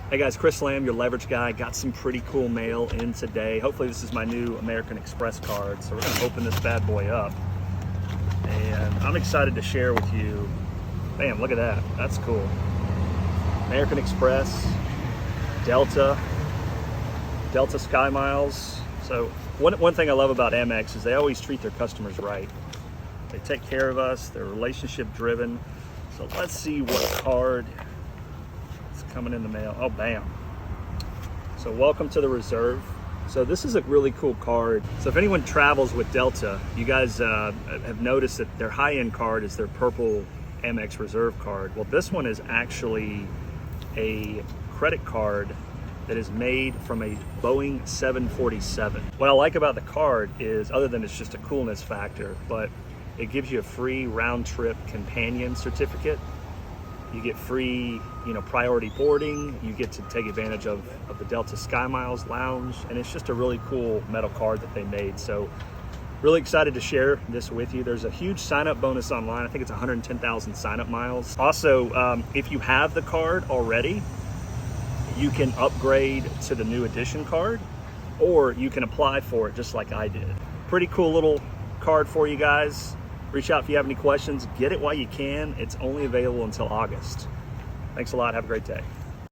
Hey guys, Chris Lamb, your leverage guy. Got some pretty cool mail in today. Hopefully this is my new American Express card. So we're gonna open this bad boy up. And I'm excited to share with you. Bam, look at that, that's cool. American Express, Delta Sky Miles. So one thing I love about Amex is they always treat their customers right. They take care of us, they're relationship driven. So let's see what card is coming in the mail. Oh, bam. So welcome to the reserve. So this is a really cool card. So if anyone travels with Delta, you guys have noticed that their high-end card is their purple Amex Reserve card. Well, this one is actually a credit card that is made from a Boeing 747. What I like about the card is, other than it's just a coolness factor, but it gives you a free round trip companion certificate. You get free, priority boarding. You get to take advantage of the Delta Sky Miles Lounge, and it's just a really cool metal card that they made. So really excited to share this with you. There's a huge sign-up bonus online. I think it's 110,000 sign-up miles. Also, if you have the card already, you can upgrade to the new edition card, or you can apply for it just like I did. Pretty cool little card for you guys. Reach out if you have any questions. Get it while you can. It's only available until August. Thanks a lot. Have a great day.